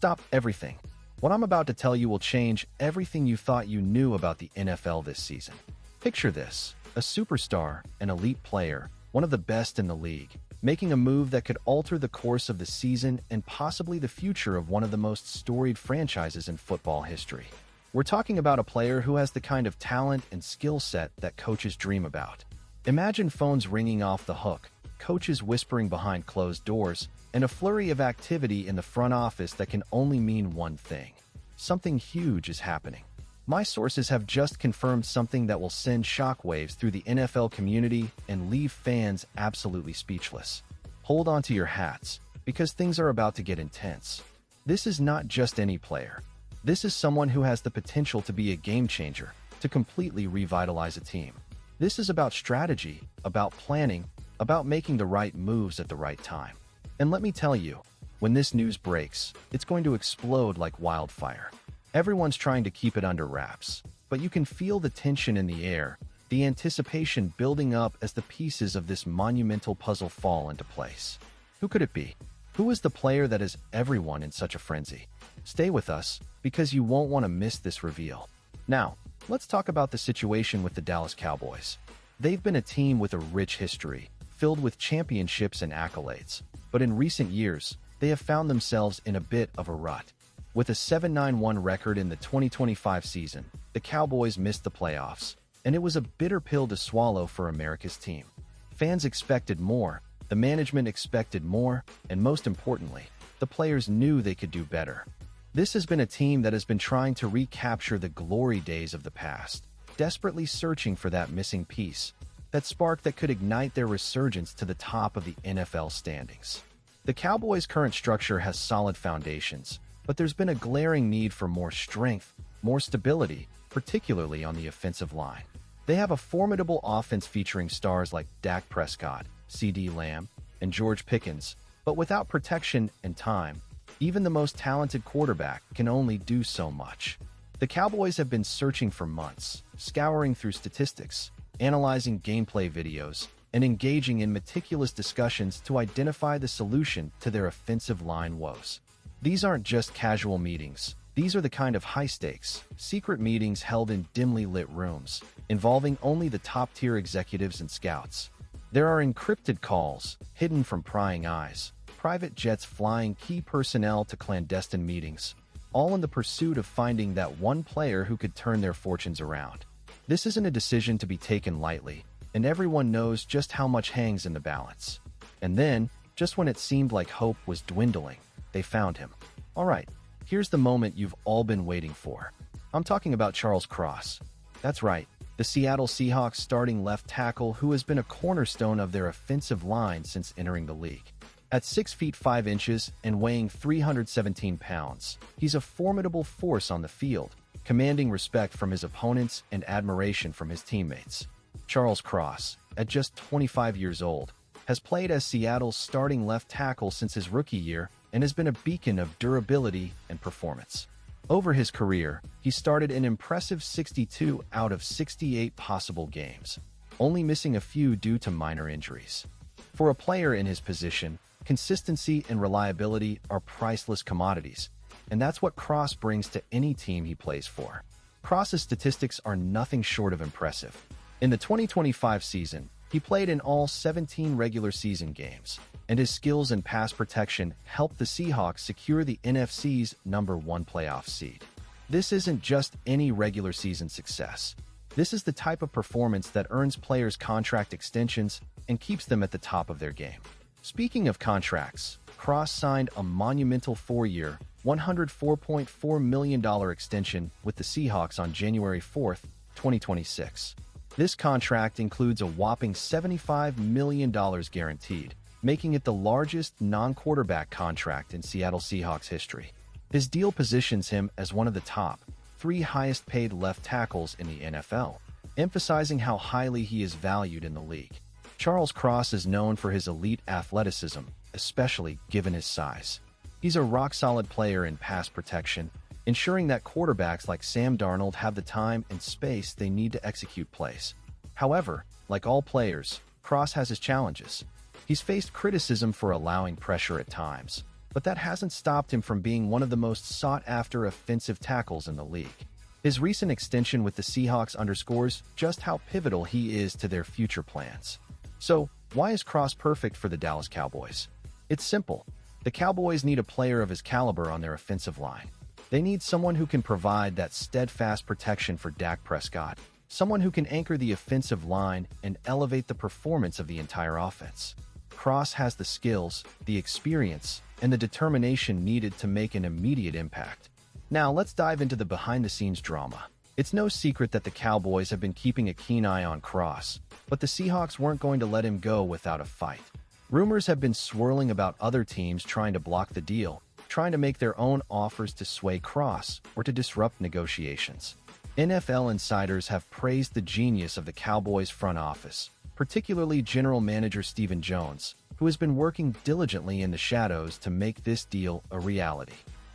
Stop everything. What I'm about to tell you will change everything you thought you knew about the NFL this season. Picture this: a superstar, an elite player, one of the best in the league, making a move that could alter the course of the season and possibly the future of one of the most storied franchises in football history. We're talking about a player who has the kind of talent and skill set that coaches dream about. Imagine phones ringing off the hook, coaches whispering behind closed doors, and a flurry of activity in the front office that can only mean one thing: something huge is happening. My sources have just confirmed something that will send shockwaves through the NFL community and leave fans absolutely speechless. Hold on to your hats, because things are about to get intense. This is not just any player. This is someone who has the potential to be a game changer, to completely revitalize a team. This is about strategy, about planning, about making the right moves at the right time. And let me tell you, when this news breaks, it's going to explode like wildfire. Everyone's trying to keep it under wraps, but you can feel the tension in the air, the anticipation building up as the pieces of this monumental puzzle fall into place. Who could it be? Who is the player that has everyone in such a frenzy? Stay with us, because you won't want to miss this reveal. Now, let's talk about the situation with the Dallas Cowboys. They've been a team with a rich history, filled with championships and accolades. But in recent years, they have found themselves in a bit of a rut. With a 7-9-1 record in the 2025 season, the Cowboys missed the playoffs, and it was a bitter pill to swallow for America's team. Fans expected more, the management expected more, and most importantly, the players knew they could do better. This has been a team that has been trying to recapture the glory days of the past, desperately searching for that missing piece, that spark that could ignite their resurgence to the top of the NFL standings. The Cowboys' current structure has solid foundations, but there's been a glaring need for more strength, more stability, particularly on the offensive line. They have a formidable offense featuring stars like Dak Prescott, CeeDee Lamb, and George Pickens, but without protection and time, even the most talented quarterback can only do so much. The Cowboys have been searching for months, scouring through statistics, analyzing gameplay videos, and engaging in meticulous discussions to identify the solution to their offensive line woes. These aren't just casual meetings. These are the kind of high-stakes, secret meetings held in dimly lit rooms, involving only the top-tier executives and scouts. There are encrypted calls, hidden from prying eyes, private jets flying key personnel to clandestine meetings, all in the pursuit of finding that one player who could turn their fortunes around. This isn't a decision to be taken lightly, and everyone knows just how much hangs in the balance. And then, just when it seemed like hope was dwindling, they found him. All right, here's the moment you've all been waiting for. I'm talking about Charles Cross. That's right, the Seattle Seahawks starting left tackle who has been a cornerstone of their offensive line since entering the league. At 6 feet 5 inches and weighing 317 pounds, he's a formidable force on the field, commanding respect from his opponents and admiration from his teammates. Charles Cross, at just 25 years old, has played as Seattle's starting left tackle since his rookie year and has been a beacon of durability and performance. Over his career, he started an impressive 62 out of 68 possible games, only missing a few due to minor injuries. For a player in his position, consistency and reliability are priceless commodities, and that's what Cross brings to any team he plays for. Cross's statistics are nothing short of impressive. In the 2025 season, he played in all 17 regular season games, and his skills in pass protection helped the Seahawks secure the NFC's #1 playoff seed. This isn't just any regular season success. This is the type of performance that earns players contract extensions and keeps them at the top of their game. Speaking of contracts, Cross signed a monumental 4-year, $104.4 million extension with the Seahawks on January 4, 2026. This contract includes a whopping $75 million guaranteed, making it the largest non-quarterback contract in Seattle Seahawks history. His deal positions him as one of the top 3 highest-paid left tackles in the NFL, emphasizing how highly he is valued in the league. Charles Cross is known for his elite athleticism, especially given his size. He's a rock-solid player in pass protection, ensuring that quarterbacks like Sam Darnold have the time and space they need to execute plays. However, like all players, Cross has his challenges. He's faced criticism for allowing pressure at times, but that hasn't stopped him from being one of the most sought-after offensive tackles in the league. His recent extension with the Seahawks underscores just how pivotal he is to their future plans. So, why is Cross perfect for the Dallas Cowboys? It's simple. The Cowboys need a player of his caliber on their offensive line. They need someone who can provide that steadfast protection for Dak Prescott, someone who can anchor the offensive line and elevate the performance of the entire offense. Cross has the skills, the experience, and the determination needed to make an immediate impact. Now, let's dive into the behind-the-scenes drama. It's no secret that the Cowboys have been keeping a keen eye on Cross, but the Seahawks weren't going to let him go without a fight. Rumors have been swirling about other teams trying to block the deal, trying to make their own offers to sway Cross or to disrupt negotiations. NFL insiders have praised the genius of the Cowboys front office, particularly General Manager Stephen Jones, who has been working diligently in the shadows to make this deal a reality.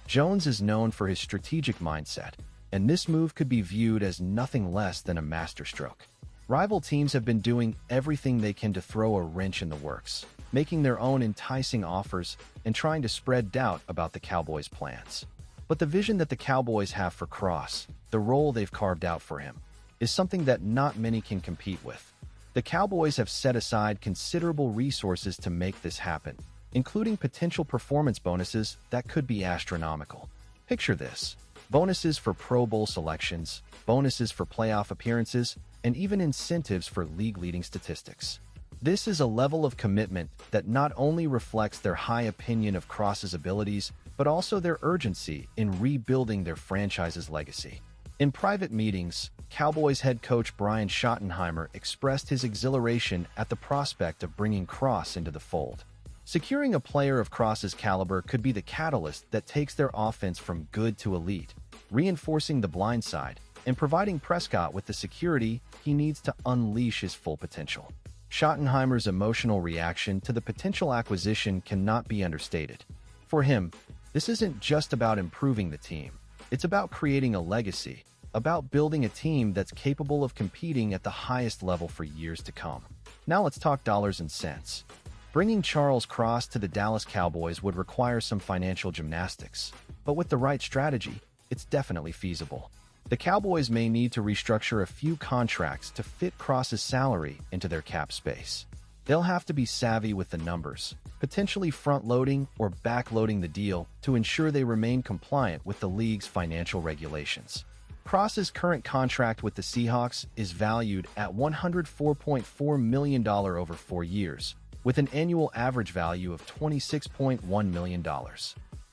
Jones is known for his strategic mindset, and this move could be viewed as nothing less than a masterstroke. Rival teams have been doing everything they can to throw a wrench in the works, making their own enticing offers and trying to spread doubt about the Cowboys' plans. But the vision that the Cowboys have for Cross, the role they've carved out for him, is something that not many can compete with. The Cowboys have set aside considerable resources to make this happen, including potential performance bonuses that could be astronomical. Picture this: bonuses for Pro Bowl selections, bonuses for playoff appearances, and even incentives for league-leading statistics. This is a level of commitment that not only reflects their high opinion of Cross's abilities, but also their urgency in rebuilding their franchise's legacy. In private meetings, Cowboys head coach Brian Schottenheimer expressed his exhilaration at the prospect of bringing Cross into the fold. Securing a player of Cross's caliber could be the catalyst that takes their offense from good to elite, reinforcing the blind side and providing Prescott with the security he needs to unleash his full potential. Schottenheimer's emotional reaction to the potential acquisition cannot be understated. For him, this isn't just about improving the team. It's about creating a legacy, about building a team that's capable of competing at the highest level for years to come. Now let's talk dollars and cents. Bringing Charles Cross to the Dallas Cowboys would require some financial gymnastics, but with the right strategy, it's definitely feasible. The Cowboys may need to restructure a few contracts to fit Cross's salary into their cap space. They'll have to be savvy with the numbers, potentially front-loading or back-loading the deal to ensure they remain compliant with the league's financial regulations. Cross's current contract with the Seahawks is valued at $104.4 million over 4 years, with an annual average value of $26.1 million.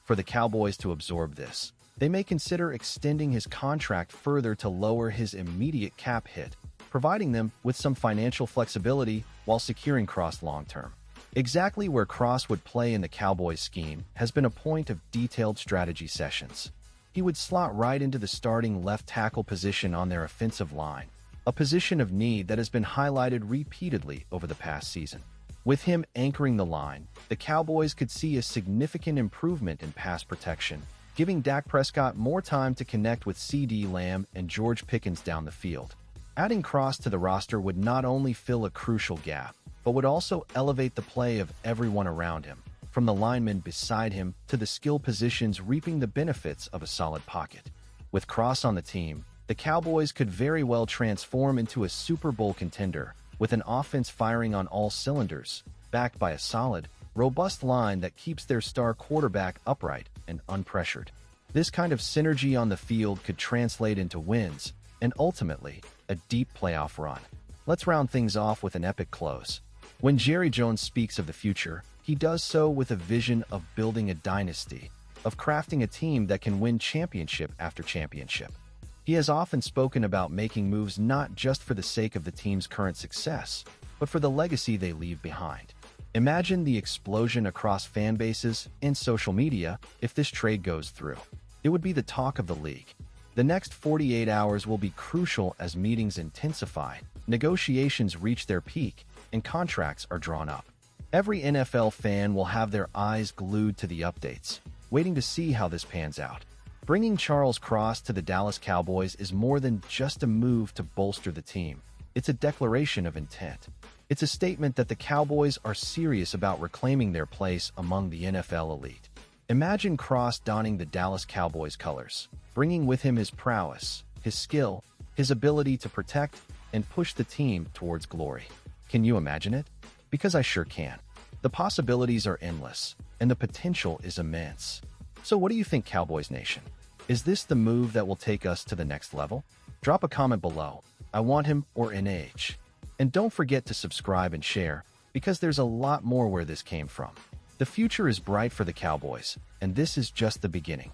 For the Cowboys to absorb this, they may consider extending his contract further to lower his immediate cap hit, providing them with some financial flexibility while securing Cross long-term. Exactly where Cross would play in the Cowboys scheme has been a point of detailed strategy sessions. He would slot right into the starting left tackle position on their offensive line, a position of need that has been highlighted repeatedly over the past season. With him anchoring the line, the Cowboys could see a significant improvement in pass protection, giving Dak Prescott more time to connect with CeeDee Lamb and George Pickens down the field. Adding Cross to the roster would not only fill a crucial gap, but would also elevate the play of everyone around him, from the linemen beside him to the skill positions reaping the benefits of a solid pocket. With Cross on the team, the Cowboys could very well transform into a Super Bowl contender, with an offense firing on all cylinders, backed by a solid, robust line that keeps their star quarterback upright and unpressured. This kind of synergy on the field could translate into wins, and ultimately, a deep playoff run. Let's round things off with an epic close. When Jerry Jones speaks of the future, he does so with a vision of building a dynasty, of crafting a team that can win championship after championship. He has often spoken about making moves not just for the sake of the team's current success, but for the legacy they leave behind. Imagine the explosion across fan bases and social media if this trade goes through. It would be the talk of the league. The next 48 hours will be crucial as meetings intensify, negotiations reach their peak, and contracts are drawn up. Every NFL fan will have their eyes glued to the updates, waiting to see how this pans out. Bringing Charles Cross to the Dallas Cowboys is more than just a move to bolster the team. It's a declaration of intent. It's a statement that the Cowboys are serious about reclaiming their place among the NFL elite. Imagine Cross donning the Dallas Cowboys colors, bringing with him his prowess, his skill, his ability to protect and push the team towards glory. Can you imagine it? Because I sure can. The possibilities are endless, and the potential is immense. So what do you think, Cowboys Nation? Is this the move that will take us to the next level? Drop a comment below. I want him or NH. And don't forget to subscribe and share, because there's a lot more where this came from. The future is bright for the Cowboys, and this is just the beginning.